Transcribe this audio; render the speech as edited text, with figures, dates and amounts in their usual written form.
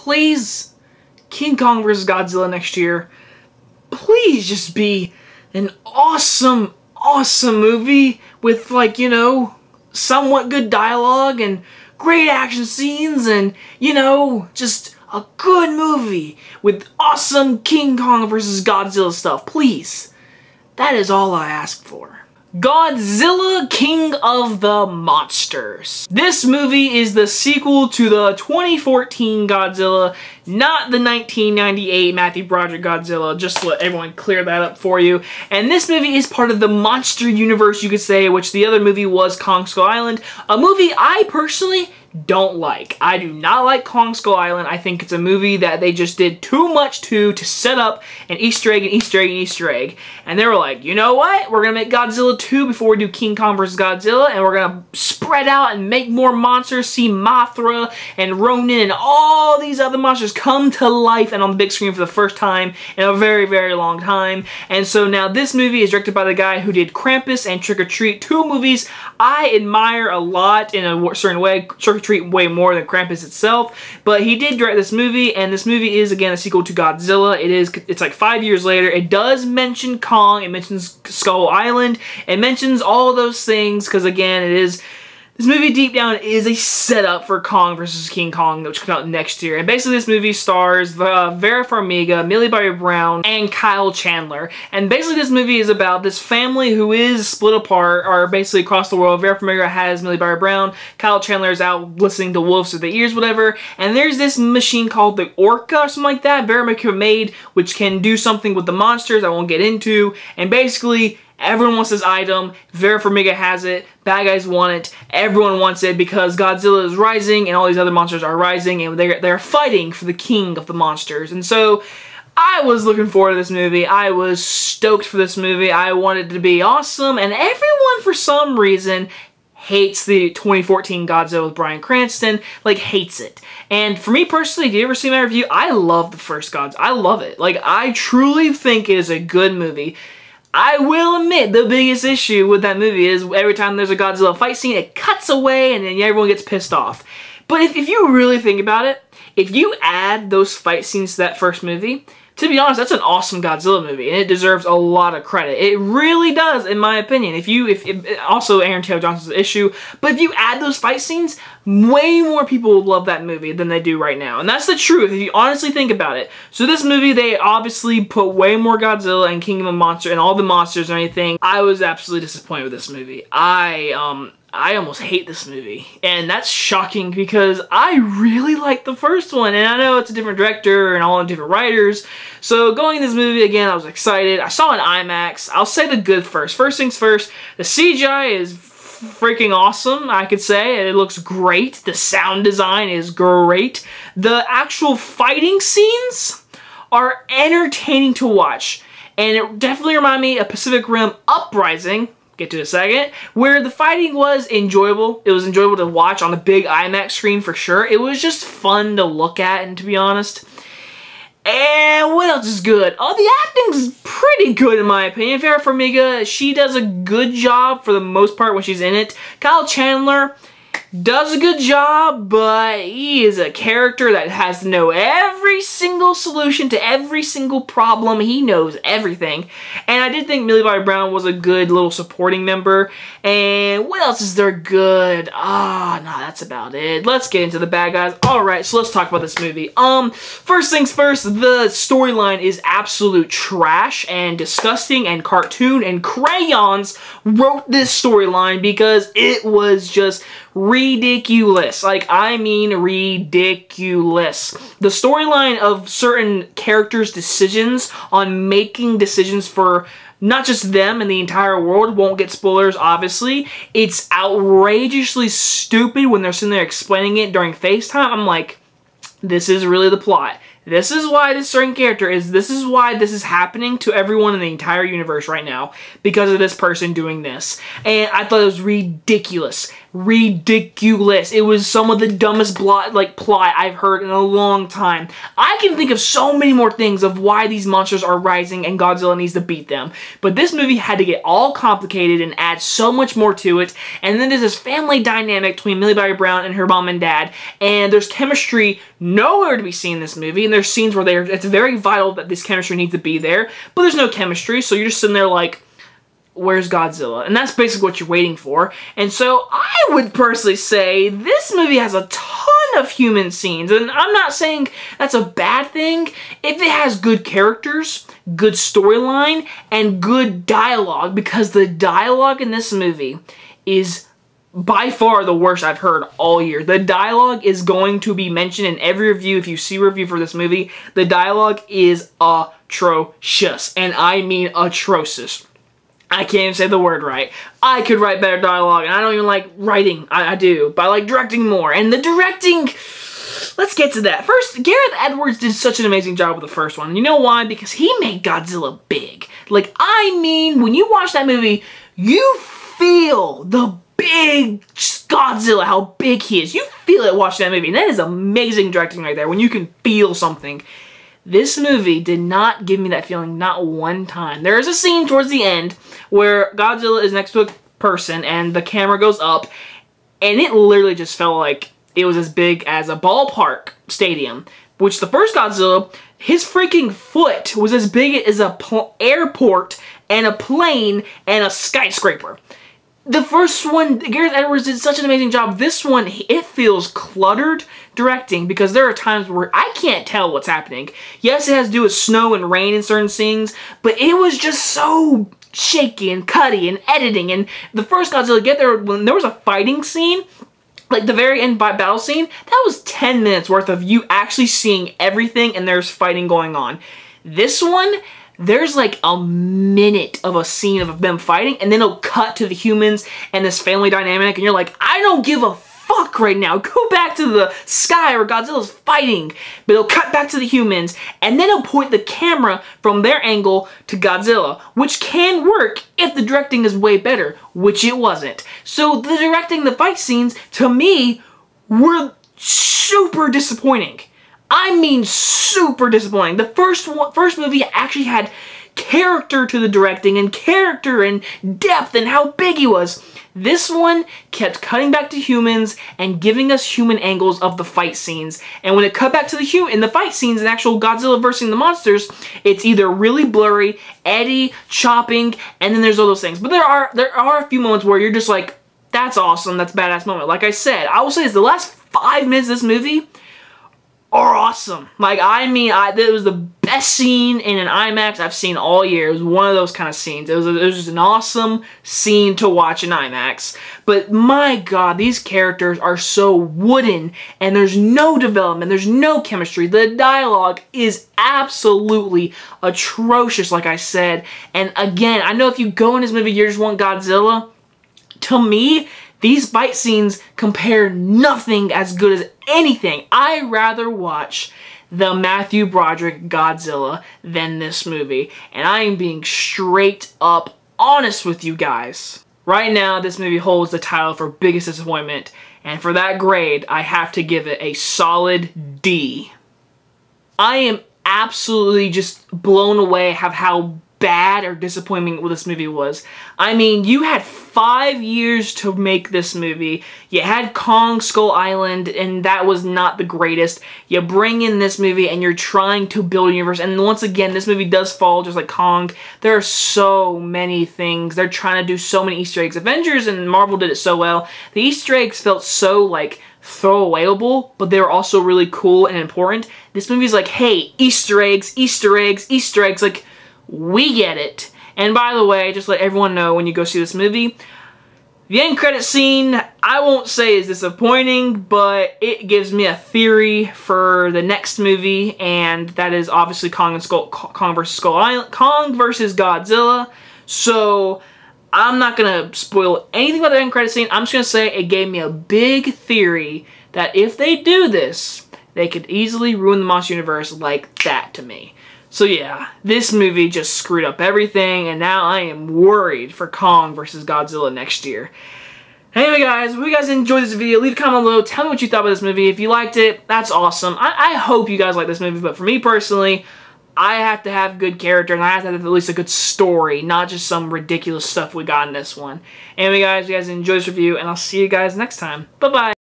please, King Kong vs. Godzilla next year, please just be an awesome, awesome movie with, like, you know, somewhat good dialogue and great action scenes and, you know, just a good movie with awesome King Kong vs. Godzilla stuff. Please. That is all I ask for. Godzilla King of the Monsters. This movie is the sequel to the 2014 Godzilla, not the 1998 Matthew Broderick Godzilla, just to let everyone clear that up for you. And this movie is part of the monster universe, you could say, which the other movie was Kong Skull Island, a movie I personally don't like. I do not like Kong Skull Island. I think it's a movie that they just did too much to set up an Easter egg and Easter egg and Easter egg. And they were like, you know what? We're going to make Godzilla 2 before we do King Kong vs. Godzilla, and we're going to spread out and make more monsters, see Mothra and Ronin and all these other monsters come to life and on the big screen for the first time in a very, very long time. And so now this movie is directed by the guy who did Krampus and Trick or Treat, two movies I admire a lot in a certain way. Trick or Treat way more than Krampus itself, but he did direct this movie, and this movie is again a sequel to Godzilla. It's like 5 years later. It does mention Kong, it mentions Skull Island, it mentions all of those things, because again, this movie deep down is a setup for Kong vs. King Kong, which comes out next year. And basically this movie stars Vera Farmiga, Millie Bobby Brown, and Kyle Chandler. And basically this movie is about this family who is split apart, or basically across the world. Vera Farmiga has Millie Bobby Brown, Kyle Chandler is out listening to wolves through the ears, whatever. And there's this machine called the Orca or something like that, Vera Farmiga made, which can do something with the monsters I won't get into. And basically, everyone wants this item, Vera Farmiga has it, bad guys want it, everyone wants it because Godzilla is rising and all these other monsters are rising and they're fighting for the king of the monsters. And so I was looking forward to this movie. I was stoked for this movie. I wanted it to be awesome, and everyone for some reason hates the 2014 Godzilla with Bryan Cranston, like hates it. And for me personally, if you ever see my review, I love the first Godzilla. I love it. Like, I truly think it is a good movie. I will admit the biggest issue with that movie is every time there's a Godzilla fight scene, it cuts away and then everyone gets pissed off. But if you really think about it, if you add those fight scenes to that first movie, to be honest, that's an awesome Godzilla movie, and it deserves a lot of credit. It really does, in my opinion. Also Aaron Taylor Johnson's issue, but if you add those fight scenes, way more people will love that movie than they do right now. And that's the truth, if you honestly think about it. So this movie, they obviously put way more Godzilla and Kingdom of Monsters and all the monsters and everything. I was absolutely disappointed with this movie. I almost hate this movie, and that's shocking because I really like the first one, and I know it's a different director and all different writers. So going in this movie again, I was excited. I saw it in IMAX. I'll say the good first. First things first, the CGI is freaking awesome, I could say. It looks great. The sound design is great. The actual fighting scenes are entertaining to watch, and it definitely reminded me of Pacific Rim Uprising, get to in a second, where the fighting was enjoyable. It was enjoyable to watch on a big IMAX screen for sure. It was just fun to look at, and to be honest. And what else is good? Oh, the acting's pretty good in my opinion. Vera Farmiga, she does a good job for the most part when she's in it. Kyle Chandler does a good job, but he is a character that has to know every single solution to every single problem. He knows everything. And I did think Millie Bobby Brown was a good little supporting member. And what else is there good? No, that's about it. Let's get into the bad guys. Alright, so let's talk about this movie. First things first, the storyline is absolute trash and disgusting, and cartoon and crayons wrote this storyline because it was just ridiculous. Like, I mean ridiculous. The storyline of certain characters' decisions on making decisions for not just them and the entire world, won't get spoilers obviously. It's outrageously stupid when they're sitting there explaining it during FaceTime. I'm like, this is really the plot. This is why this certain character is, this is why this is happening to everyone in the entire universe right now, because of this person doing this. And I thought it was ridiculous. ridiculous. It was some of the dumbest plot I've heard in a long time. I can think of so many more things of why these monsters are rising and Godzilla needs to beat them. But this movie had to get all complicated and add so much more to it. And then there's this family dynamic between Millie Bobby Brown and her mom and dad. And there's chemistry nowhere to be seen in this movie. And there's scenes where it's very vital that this chemistry needs to be there. But there's no chemistry, so you're just sitting there like, where's Godzilla? And that's basically what you're waiting for. And so I would personally say this movie has a ton of human scenes. And I'm not saying that's a bad thing if it has good characters, good storyline, and good dialogue. Because the dialogue in this movie is by far the worst I've heard all year. The dialogue is going to be mentioned in every review. If you see a review for this movie, the dialogue is atrocious. And I mean atrocious. I can't even say the word right. I could write better dialogue, and I don't even like writing. I do, but I like directing more. And the directing, let's get to that. First, Gareth Edwards did such an amazing job with the first one. And you know why? Because he made Godzilla big. Like, I mean, when you watch that movie, you feel the big Godzilla, how big he is. You feel it watching that movie, and that is amazing directing right there, when you can feel something. This movie did not give me that feeling, not one time. There is a scene towards the end where Godzilla is next to a person and the camera goes up, and it literally just felt like it was as big as a ballpark stadium. Which the first Godzilla, his freaking foot was as big as a airport and a plane and a skyscraper. The first one, Gareth Edwards did such an amazing job. This one, it feels cluttered directing because there are times where I can't tell what's happening. Yes, it has to do with snow and rain in certain scenes, but it was just so shaky and cutty and editing. And the first Godzilla get there, when there was a fighting scene, like the very end battle scene, that was 10 minutes worth of you actually seeing everything and there's fighting going on. This one, there's like a minute of a scene of them fighting, and then it'll cut to the humans and this family dynamic, and you're like, I don't give a fuck right now. Go back to the sky where Godzilla's fighting. But it'll cut back to the humans, and then it'll point the camera from their angle to Godzilla, which can work if the directing is way better, which it wasn't. So the directing, the fight scenes, to me, were super disappointing. I mean super disappointing. The first movie actually had character to the directing and character and depth and how big he was. This one kept cutting back to humans and giving us human angles of the fight scenes. And when it cut back to the fight scenes and actual Godzilla versus the monsters, it's either really blurry, eddy, chopping, and then there's all those things. But there are a few moments where you're just like, that's awesome, that's a badass moment. Like I said, I will say this, the last 5 minutes of this movie are awesome. Like, I mean, it was the best scene in an IMAX I've seen all year. It was one of those kind of scenes. It was just an awesome scene to watch in IMAX. But my God, these characters are so wooden, and there's no development, there's no chemistry. The dialogue is absolutely atrocious, like I said. And again, I know if you go in this movie, you just want Godzilla. To me, these fight scenes compare nothing as good as anything. I'd rather watch the Matthew Broderick Godzilla than this movie. And I am being straight up honest with you guys. Right now, this movie holds the title for biggest disappointment. And for that grade, I have to give it a solid D. I am absolutely just blown away of how bad or disappointing this movie was. I mean, you had 5 years to make this movie. You had Kong Skull Island, and that was not the greatest. You bring in this movie, and you're trying to build a universe. And once again, this movie does fall just like Kong. There are so many things. They're trying to do so many Easter eggs. Avengers and Marvel did it so well. The Easter eggs felt so, like, throwawayable, but they were also really cool and important. This movie's like, hey, Easter eggs, Easter eggs, Easter eggs. Like, we get it. And by the way, just let everyone know when you go see this movie, the end credit scene, I won't say is disappointing, but it gives me a theory for the next movie, and that is obviously Kong versus Skull Island, Kong versus Godzilla. So I'm not gonna spoil anything about the end credit scene. I'm just gonna say it gave me a big theory that if they do this, they could easily ruin the Monster Universe like that to me. So yeah, this movie just screwed up everything, and now I am worried for Kong versus Godzilla next year. Anyway guys, if you guys enjoyed this video, leave a comment below, tell me what you thought about this movie. If you liked it, that's awesome. I hope you guys like this movie, but for me personally, I have to have good character, and I have to have at least a good story, not just some ridiculous stuff we got in this one. Anyway guys, if you guys enjoyed this review, and I'll see you guys next time. Bye-bye!